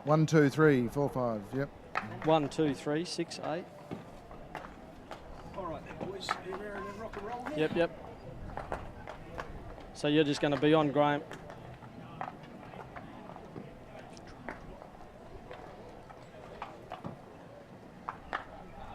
1, 2, 3, 4, 5. Yep. 1, 2, 3, 6, 8. All right, then, boys. You ready to rock and roll here? Yep. So you're just going to be on, Graham.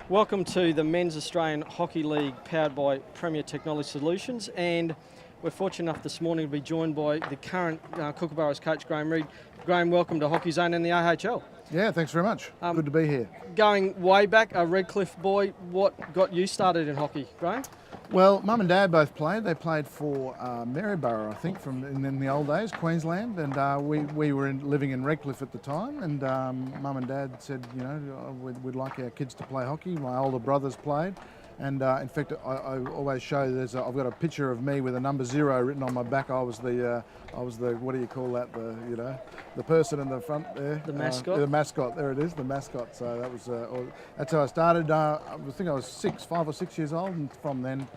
Welcome to the Men's Australian Hockey League powered by Premier Technology Solutions, and we're fortunate enough this morning to be joined by the current Kookaburra's coach, Graham Reid. Graham, welcome to Hockey Zone and the AHL. Yeah, thanks very much. Good to be here. Going way back, a Redcliffe boy, what got you started in hockey, Graham? Well, Mum and Dad both played. They played for Maryborough, I think, from in the old days, Queensland, and we were living in Redcliffe at the time. And Mum and Dad said, you know, we'd like our kids to play hockey. My older brothers played, and in fact, I always show I've got a picture of me with a number 0 written on my back. I was the what do you call that? The person in the front there. The mascot. The mascot. There it is, the mascot. So that was that's how I started. I think I was 5 or 6 years old, and from then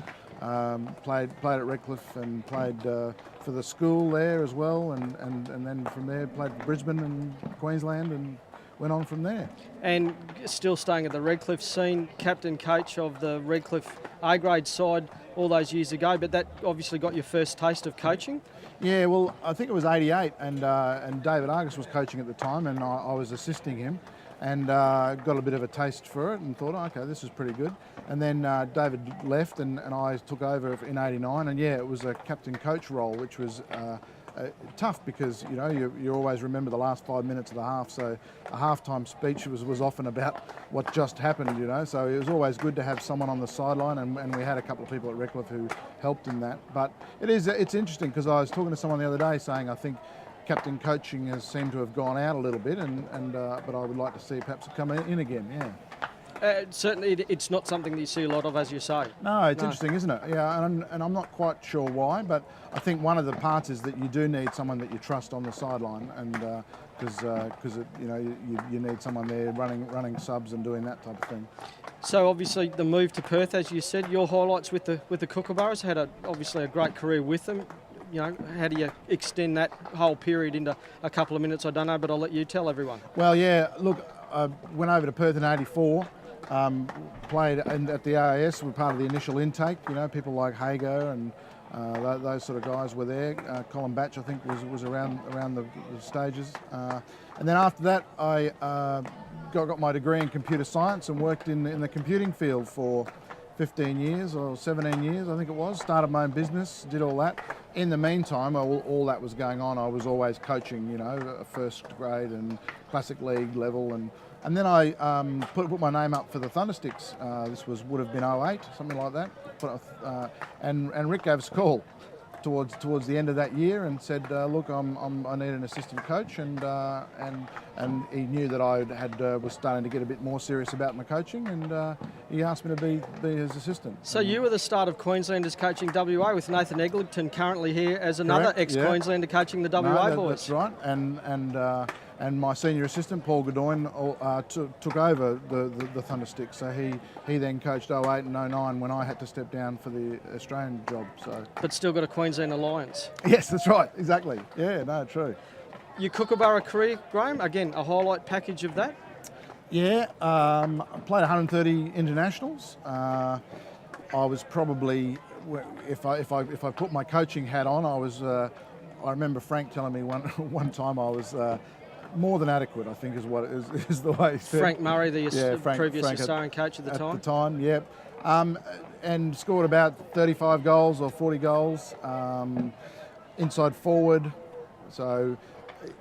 played at Redcliffe and played for the school there as well, and then from there played for Brisbane and Queensland and went on from there. And still staying at the Redcliffe scene, captain coach of the Redcliffe A-grade side all those years ago, but that obviously got your first taste of coaching. Yeah, well, I think it was 88, and David Argus was coaching at the time, and I was assisting him, and got a bit of a taste for it and thought, oh, okay, this is pretty good. And then David left, and I took over in 89, and yeah, it was a captain coach role, which was tough because, you know, you always remember the last 5 minutes of the half, so a halftime speech was often about what just happened, you know, so it was always good to have someone on the sideline, and we had a couple of people at Redcliffe who helped in that. But it's interesting because I was talking to someone the other day saying I think captain coaching has seemed to have gone out a little bit, but I would like to see perhaps it come in again, yeah. Certainly, it's not something that you see a lot of, as you say. No, it's interesting, isn't it? Yeah, and I'm not quite sure why, but I think one of the parts is that you do need someone that you trust on the sideline, and because you know you need someone there running subs and doing that type of thing. So obviously the move to Perth, as you said, your highlights with the Kookaburras, had obviously a great career with them. You know, how do you extend that whole period into a couple of minutes? I don't know, but I'll let you tell everyone. Well, yeah, look, I went over to Perth in '84. Played at the AIS, were part of the initial intake. You know, people like Hago and those sort of guys were there. Colin Batch, I think, was around the stages. And then after that, I got my degree in computer science and worked in the computing field for 15 years or 17 years, I think it was. Started my own business, did all that. In the meantime, all that was going on, I was always coaching, you know, first grade and classic league level, and then I put my name up for the Thundersticks. This would have been 08, something like that. And Rick gave us a call towards the end of that year and said, look, I need an assistant coach, and he knew that I was starting to get a bit more serious about my coaching, and he asked me to be his assistant. So you were the start of Queenslanders coaching WA with Nathan Eglinton currently here as another ex-Queenslander coaching the WA boys. That's right, and my senior assistant Paul Godoyne took over the Thundersticks. So he then coached 08 and 09 when I had to step down for the Australian job. So, but still got a Queensland alliance. Yes, that's right, exactly. Yeah, no, true. Your Kookaburra career, Graham, again a highlight package of that. Yeah, I played 130 internationals. I was probably, if I put my coaching hat on, I remember Frank telling me one time I was more than adequate, I think is what it is the way he said. Frank Murray, the previous Australian coach at the time. At the time, yep. And scored about 35 goals or 40 goals, inside forward. So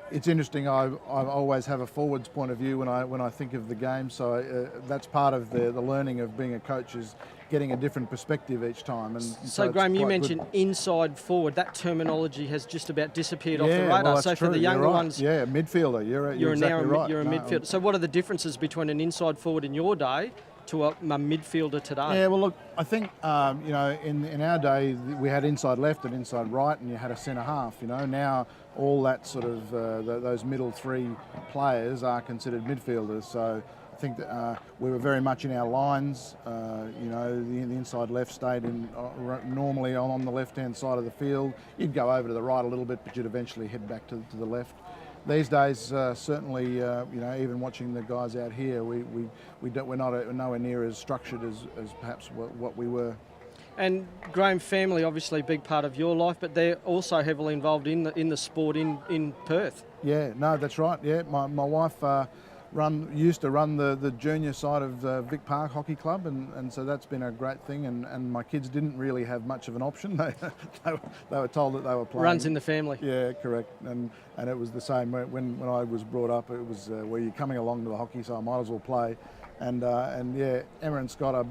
it's interesting. I always have a forwards point of view when I think of the game. So that's part of the learning of being a coach, is getting a different perspective each time. And so Graham, you mentioned inside forward. That terminology has just about disappeared off the radar. Well, so true. for the younger ones, yeah, midfielder. You're exactly right. You're a midfielder. So what are the differences between an inside forward in your day to a midfielder today? Yeah, well, look, I think you know, in our day we had inside left and inside right, and you had a centre half. You know, now all that sort of those middle three players are considered midfielders. So I think that we were very much in our lines. You know, the inside left stayed in normally on the left-hand side of the field. You'd go over to the right a little bit, but you'd eventually head back to the left. these days, certainly, even watching the guys out here, we're nowhere near as structured as perhaps what we were. And Graham family, obviously a big part of your life, but they're also heavily involved in the sport in Perth. Yeah, no, that's right. Yeah, my wife used to run the junior side of Vic Park Hockey Club, and so that's been a great thing. And my kids didn't really have much of an option. They were told that they were playing. Runs in the family. Yeah, correct. And it was the same when I was brought up. It was where you're coming along to the hockey, so I might as well play. And yeah, Emma and Scott are,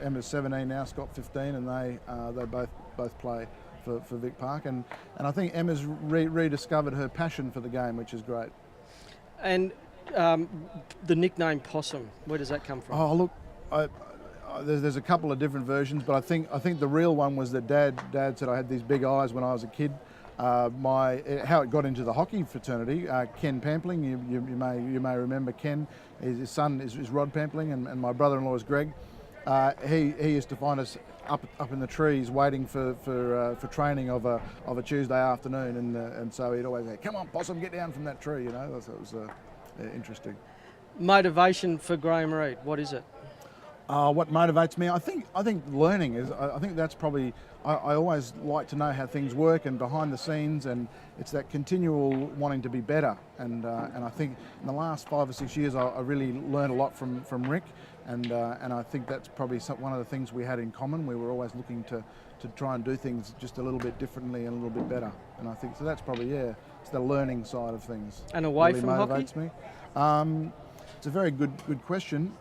Emma's 17 now, Scott 15, and they both play for Vic Park. And I think Emma's rediscovered her passion for the game, which is great. And the nickname Possum, where does that come from? Oh, look, there's a couple of different versions, but I think the real one was that Dad said I had these big eyes when I was a kid. How it got into the hockey fraternity, Ken Pampling, you may remember Ken. His son is Rod Pampling, and my brother-in-law is Greg. He used to find us up in the trees waiting for training of a Tuesday afternoon, and so he'd always say, "Come on, Possum, get down from that tree," you know. So it was interesting. Motivation for Graham Reid, what is it? What motivates me, I think learning is. I think that's probably. I always like to know how things work and behind the scenes, and it's that continual wanting to be better. And I think in the last 5 or 6 years, I really learned a lot from Rick, and I think that's probably one of the things we had in common. We were always looking to try and do things just a little bit differently and a little bit better. And I think so. That's probably it's the learning side of things. And away really from motivates hockey? Me. It's a very good question.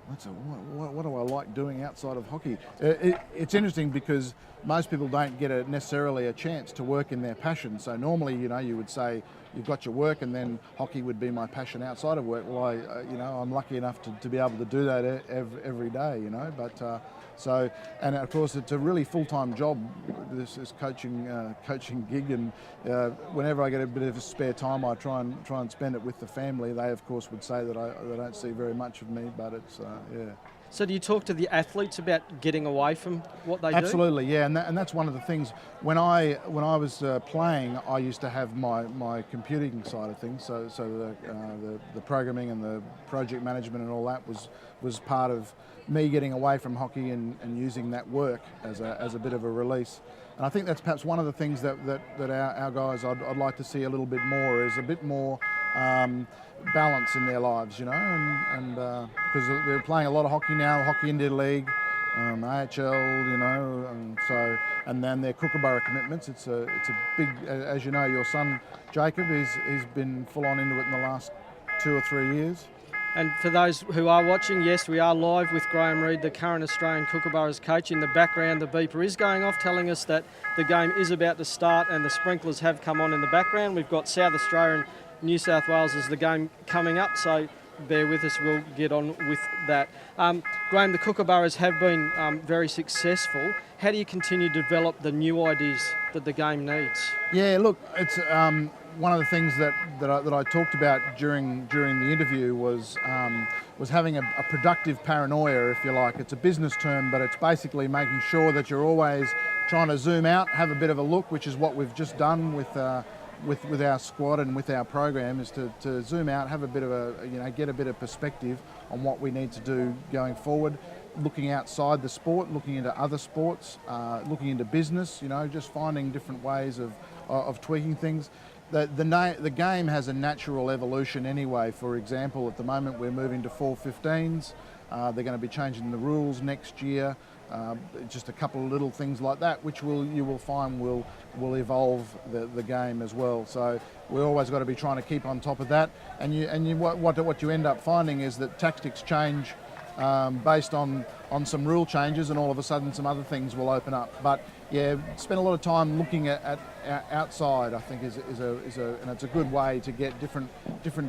What do I like doing outside of hockey? It's interesting because most people don't get necessarily a chance to work in their passion. So normally, you would say you've got your work, and then hockey would be my passion outside of work. Well, I'm lucky enough to be able to do that every day. But and of course it's a really full-time job. This is coaching gig, and whenever I get a bit of spare time, I try and spend it with the family. They of course would say that they don't see very much of me, but it's yeah. So do you talk to the athletes about getting away from what they do? Absolutely, yeah, and that's one of the things. When I was playing, I used to have my computing side of things. So the programming and the project management and all that was part of me getting away from hockey and using that work as a bit of a release. And I think that's perhaps one of the things that our guys I'd like to see a little bit more, is a bit more balance in their lives, and because they're playing a lot of hockey now, Hockey India League, AHL, and then their Kookaburra commitments. It's a big, as you know, your son Jacob he's been full on into it in the last 2 or 3 years. And for those who are watching, yes, we are live with Graham Reid, the current Australian Kookaburras coach. In the background, the beeper is going off, telling us that the game is about to start, and the sprinklers have come on in the background. We've got South Australia and New South Wales as the game coming up, so bear with us, we'll get on with that. Graham, the Kookaburras have been very successful. How do you continue to develop the new ideas that the game needs? Yeah, look, it's one of the things that I talked about during the interview was having a productive paranoia, if you like. It's a business term, but it's basically making sure that you're always trying to zoom out, have a bit of a look, which is what we've just done with our squad and with our program, is to zoom out, have a bit of get a bit of perspective on what we need to do going forward, looking outside the sport, looking into other sports, looking into business, just finding different ways of tweaking things. The game has a natural evolution anyway. For example, at the moment we're moving to 4-15s. They're going to be changing the rules next year. Just a couple of little things like that, which you will find will evolve the game as well. So we've always got to be trying to keep on top of that. And what you end up finding is that tactics change based on some rule changes, and all of a sudden some other things will open up. But yeah, spend a lot of time looking at outside, I think is and it's a good way to get different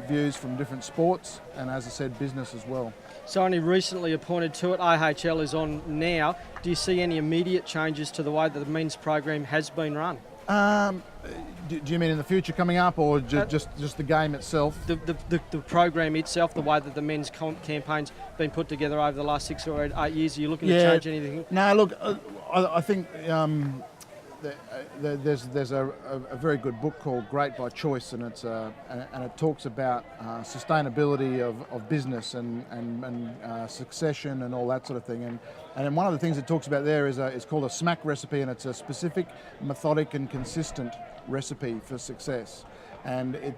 views from different sports, and as I said, business as well. So only recently appointed to it, AHL is on now. Do you see any immediate changes to the way that the men's program has been run? Do you mean in the future coming up, or just the game itself? The program itself, the way that the men's campaign's been put together over the last 6 or 8 years. Are you looking to change anything? No, look, I think there's a very good book called Great by Choice, and it talks about sustainability of business and succession and all that sort of thing. And one of the things it talks about there is called a SMAC recipe, and it's a specific, methodic and consistent recipe for success. And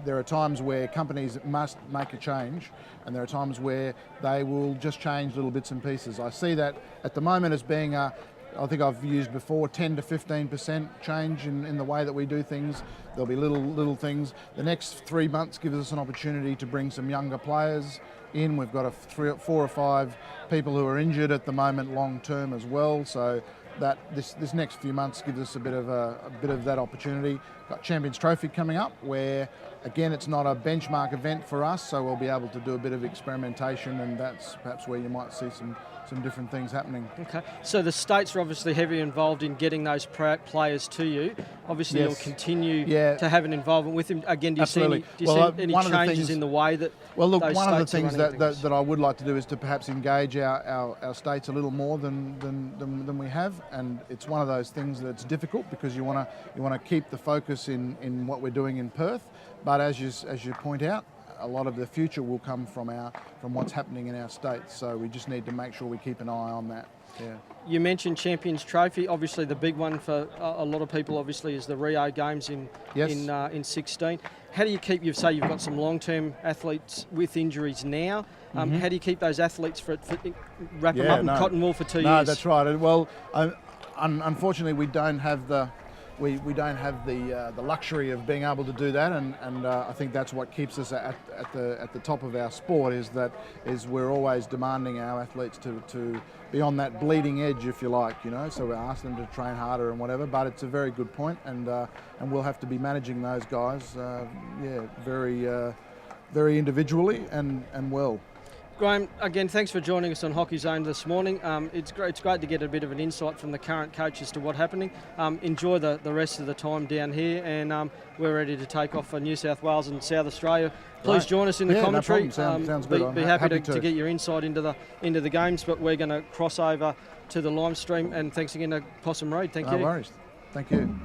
there are times where companies must make a change, and there are times where they will just change little bits and pieces. I see that at the moment as being I think I've used before, 10 to 15% change in the way that we do things. There'll be little things. The next 3 months gives us an opportunity to bring some younger players in. We've got 4 or 5 people who are injured at the moment, long term as well. So that this next few months gives us a bit of that opportunity. Got Champions Trophy coming up, where again it's not a benchmark event for us, so we'll be able to do a bit of experimentation, and that's perhaps where you might see some different things happening. Okay, so the states are obviously heavily involved in getting those players to you. Obviously, Yes. you'll continue Yeah. to have an involvement with them. Again, do you Absolutely. see any one of the changes things- in the way that Well, look, those one of the states are things running things? that I would like to do is to perhaps engage our states a little more than we have, and it's one of those things that's difficult because you want to keep the focus in what we're doing in Perth, but as you point out, a lot of the future will come from what's happening in our states. So we just need to make sure we keep an eye on that. Yeah. You mentioned Champions Trophy. Obviously, the big one for a lot of people, obviously, is the Rio Games in 16. How do you keep? You say you've got some long-term athletes with injuries now. How do you keep those athletes wrap them up in cotton wool for 2 years? No, that's right. Well, unfortunately, we don't have the luxury of being able to do that, and I think that's what keeps us at the top of our sport, is we're always demanding our athletes to be on that bleeding edge, if you like, so we ask them to train harder and whatever. But it's a very good point, and we'll have to be managing those guys very individually and well. Graham, again, thanks for joining us on Hockey Zone this morning. It's great to get a bit of an insight from the current coach as to what's happening. Enjoy the rest of the time down here, and we're ready to take off for New South Wales and South Australia. Please join us in the commentary. No problem. Sounds good. Be happy to get your insight into the games, but we're going to cross over to the live stream. And thanks again to Possum Reid. Thank you. No worries. Thank you.